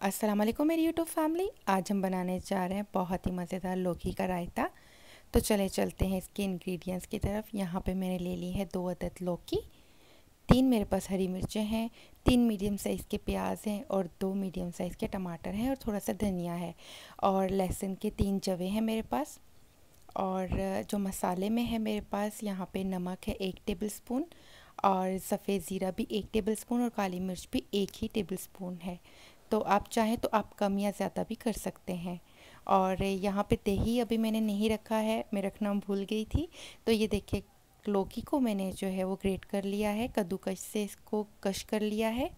अस्सलाम वालेकुम मेरी यूट्यूब फैमिली। आज हम बनाने जा रहे हैं बहुत ही मज़ेदार लौकी का रायता। तो चले चलते हैं इसके इंग्रेडिएंट्स की तरफ। यहाँ पे मैंने ले ली है 2 अदद लौकी, 3 मेरे पास हरी मिर्चें हैं, 3 मीडियम साइज़ के प्याज हैं और 2 मीडियम साइज़ के टमाटर हैं और थोड़ा सा धनिया है और लहसुन के 3 जवे हैं मेरे पास। और जो मसाले में है मेरे पास यहाँ पे नमक है 1 टेबलस्पून और सफ़ेद ज़ीरा भी 1 टेबलस्पून और काली मिर्च भी 1 ही टेबलस्पून है। तो आप चाहें तो आप कम या ज़्यादा भी कर सकते हैं। और यहाँ पे दही अभी मैंने नहीं रखा है, मैं रखना भूल गई थी। तो ये देखिए लौकी को मैंने जो है वो ग्रेट कर लिया है, कद्दूकस से इसको कश कर लिया है।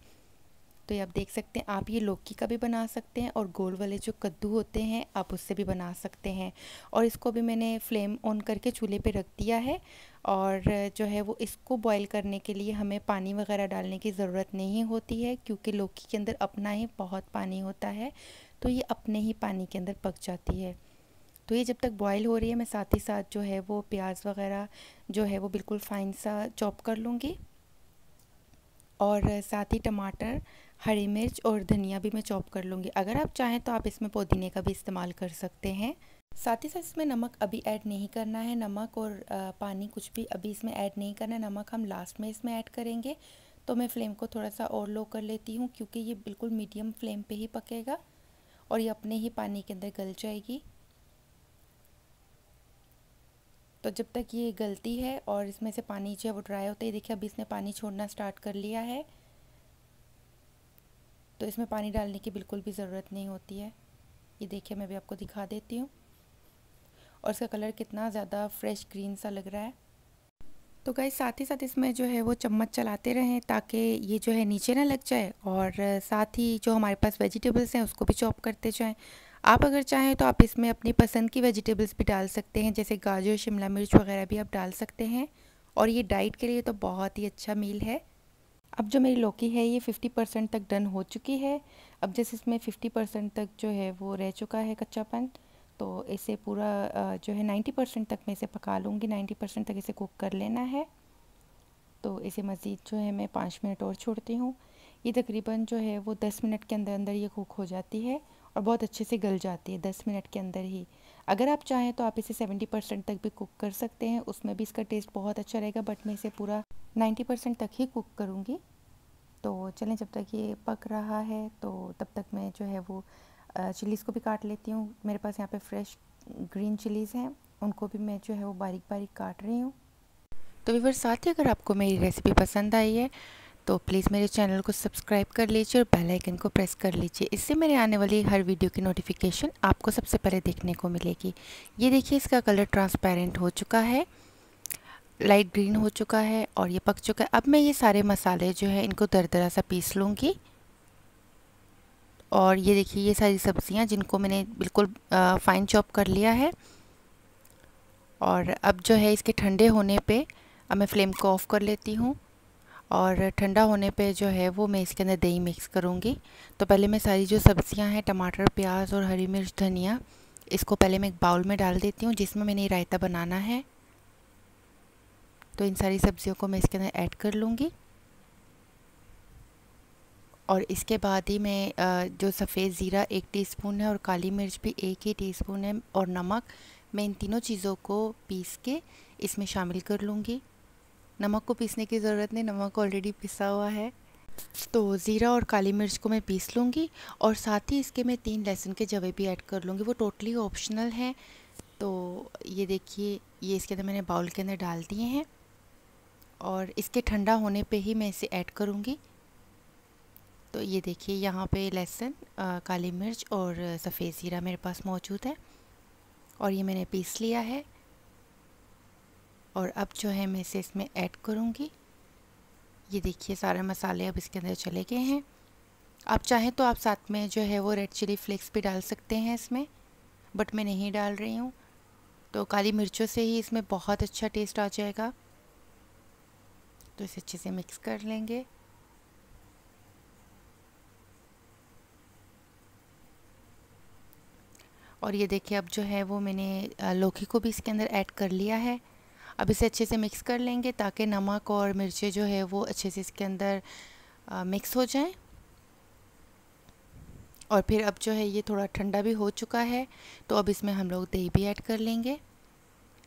तो ये आप देख सकते हैं, आप ये लौकी का भी बना सकते हैं और गोल वाले जो कद्दू होते हैं आप उससे भी बना सकते हैं। और इसको भी मैंने फ्लेम ऑन करके चूल्हे पे रख दिया है। और जो है वो इसको बॉईल करने के लिए हमें पानी वगैरह डालने की ज़रूरत नहीं होती है, क्योंकि लौकी के अंदर अपना ही बहुत पानी होता है। तो ये अपने ही पानी के अंदर पक जाती है। तो ये जब तक बॉईल हो रही है मैं साथ ही साथ जो है वो प्याज वगैरह जो है वो बिल्कुल फाइन सा चॉप कर लूँगी। और साथ ही टमाटर, हरी मिर्च और धनिया भी मैं चॉप कर लूँगी। अगर आप चाहें तो आप इसमें पुदीने का भी इस्तेमाल कर सकते हैं। साथ ही साथ इसमें नमक अभी ऐड नहीं करना है, नमक और पानी कुछ भी अभी इसमें ऐड नहीं करना है, नमक हम लास्ट में इसमें ऐड करेंगे। तो मैं फ्लेम को थोड़ा सा और लो कर लेती हूँ, क्योंकि ये बिल्कुल मीडियम फ्लेम पे ही पकेगा और ये अपने ही पानी के अंदर गल जाएगी। तो जब तक ये गलती है और इसमें से पानी जो है वो ड्राई होता है, देखिए अभी इसने पानी छोड़ना स्टार्ट कर लिया है। तो इसमें पानी डालने की बिल्कुल भी ज़रूरत नहीं होती है। ये देखिए मैं भी आपको दिखा देती हूँ और इसका कलर कितना ज़्यादा फ्रेश ग्रीन सा लग रहा है। तो गाइस साथ ही साथ इसमें जो है वो चम्मच चलाते रहें ताकि ये जो है नीचे ना लग जाए। और साथ ही जो हमारे पास वेजिटेबल्स हैं उसको भी चॉप करते जाएं। आप अगर चाहें तो आप इसमें अपनी पसंद की वेजिटेबल्स भी डाल सकते हैं, जैसे गाजर, शिमला मिर्च वगैरह भी आप डाल सकते हैं। और ये डाइट के लिए तो बहुत ही अच्छा मील है। अब जो मेरी लौकी है ये 50% तक डन हो चुकी है। अब जैसे इसमें 50% तक जो है वो रह चुका है कच्चापन, तो इसे पूरा जो है 90% तक मैं इसे पका लूँगी। 90% तक इसे कुक कर लेना है। तो इसे मज़ीद जो है मैं 5 मिनट और छोड़ती हूँ। ये तकरीबन जो है वो 10 मिनट के अंदर अंदर ये कुक हो जाती है और बहुत अच्छे से गल जाती है 10 मिनट के अंदर ही। अगर आप चाहें तो आप इसे 70% तक भी कुक कर सकते हैं, उसमें भी इसका टेस्ट बहुत अच्छा रहेगा, बट मैं इसे पूरा 90% तक ही कुक करूँगी। तो चलें, जब तक ये पक रहा है तो तब तक मैं जो है वो चिलीज़ को भी काट लेती हूँ। मेरे पास यहाँ पे फ्रेश ग्रीन चिलीज़ हैं, उनको भी मैं जो है वो बारीक बारीक काट रही हूँ। तो व्यूअर्स, साथ ही अगर आपको मेरी रेसिपी पसंद आई है तो प्लीज़ मेरे चैनल को सब्सक्राइब कर लीजिए और बेल आइकन को प्रेस कर लीजिए। इससे मेरे आने वाली हर वीडियो की नोटिफिकेशन आपको सबसे पहले देखने को मिलेगी। ये देखिए इसका कलर ट्रांसपेरेंट हो चुका है, लाइट ग्रीन हो चुका है और ये पक चुका है। अब मैं ये सारे मसाले जो है इनको दरदरा सा पीस लूँगी। और ये देखिए ये सारी सब्जियां जिनको मैंने बिल्कुल फाइन चॉप कर लिया है। और अब जो है इसके ठंडे होने पे अब मैं फ्लेम को ऑफ़ कर लेती हूँ और ठंडा होने पे जो है वो मैं इसके अंदर दही मिक्स करूँगी। तो पहले मैं सारी जो सब्जियां हैं, टमाटर, प्याज और हरी मिर्च, धनिया, इसको पहले मैं एक बाउल में डाल देती हूँ जिसमें मैंने रायता बनाना है। तो इन सारी सब्जियों को मैं इसके अंदर ऐड कर लूँगी। और इसके बाद ही मैं जो सफ़ेद ज़ीरा 1 टीस्पून है और काली मिर्च भी 1 ही टीस्पून है और नमक, मैं इन तीनों चीज़ों को पीस के इसमें शामिल कर लूँगी। नमक को पीसने की ज़रूरत नहीं, नमक ऑलरेडी पिसा हुआ है। तो ज़ीरा और काली मिर्च को मैं पीस लूँगी और साथ ही इसके मैं 3 लहसुन के जवे भी ऐड कर लूँगी, वो टोटली ऑप्शनल है। तो ये देखिए ये इसके अंदर मैंने बाउल के अंदर डाल दिए हैं और इसके ठंडा होने पे ही मैं इसे ऐड करूँगी। तो ये देखिए यहाँ पे लहसुन, काली मिर्च और सफ़ेद ज़ीरा मेरे पास मौजूद है और ये मैंने पीस लिया है। और अब जो है मैं इसे इसमें ऐड करूँगी। ये देखिए सारे मसाले अब इसके अंदर चले गए हैं। आप चाहें तो आप साथ में जो है वो रेड चिली फ्लेक्स भी डाल सकते हैं इसमें, बट मैं नहीं डाल रही हूँ। तो काली मिर्चों से ही इसमें बहुत अच्छा टेस्ट आ जाएगा। तो इसे अच्छे से मिक्स कर लेंगे। और ये देखिए अब जो है वो मैंने लौकी को भी इसके अंदर ऐड कर लिया है। अब इसे अच्छे से मिक्स कर लेंगे ताकि नमक और मिर्चें जो है वो अच्छे से इसके अंदर मिक्स हो जाएं। और फिर अब जो है ये थोड़ा ठंडा भी हो चुका है, तो अब इसमें हम लोग दही भी ऐड कर लेंगे।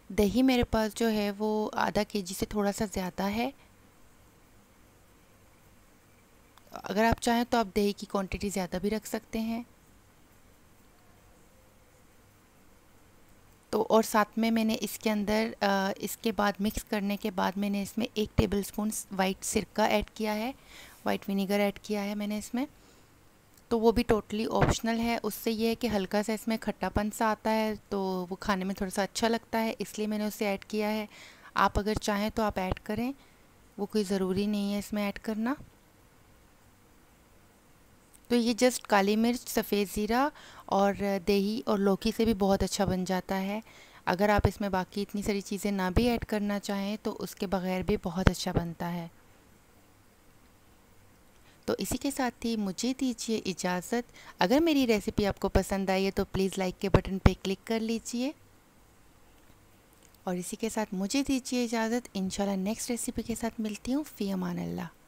दही मेरे पास जो है वो आधा केजी से थोड़ा सा ज़्यादा है। अगर आप चाहें तो आप दही की क्वांटिटी ज़्यादा भी रख सकते हैं। तो और साथ में मैंने इसके अंदर इसके बाद मिक्स करने के बाद मैंने इसमें 1 टेबलस्पून वाइट सिरका ऐड किया है, वाइट विनीगर ऐड किया है मैंने इसमें। तो वो भी टोटली ऑप्शनल है। उससे ये है कि हल्का सा इसमें खट्टापन सा आता है, तो वो खाने में थोड़ा सा अच्छा लगता है, इसलिए मैंने उसे ऐड किया है। आप अगर चाहें तो आप ऐड करें, वो कोई ज़रूरी नहीं है इसमें ऐड करना। तो ये जस्ट काली मिर्च, सफ़ेद ज़ीरा और दही और लौकी से भी बहुत अच्छा बन जाता है। अगर आप इसमें बाकी इतनी सारी चीज़ें ना भी ऐड करना चाहें तो उसके बगैर भी बहुत अच्छा बनता है। तो इसी के साथ ही मुझे दीजिए इजाज़त। अगर मेरी रेसिपी आपको पसंद आई है तो प्लीज़ लाइक के बटन पे क्लिक कर लीजिए। और इसी के साथ मुझे दीजिए इजाज़त। इंशाल्लाह नेक्स्ट रेसिपी के साथ मिलती हूँ। फ़ी अमान अल्लाह।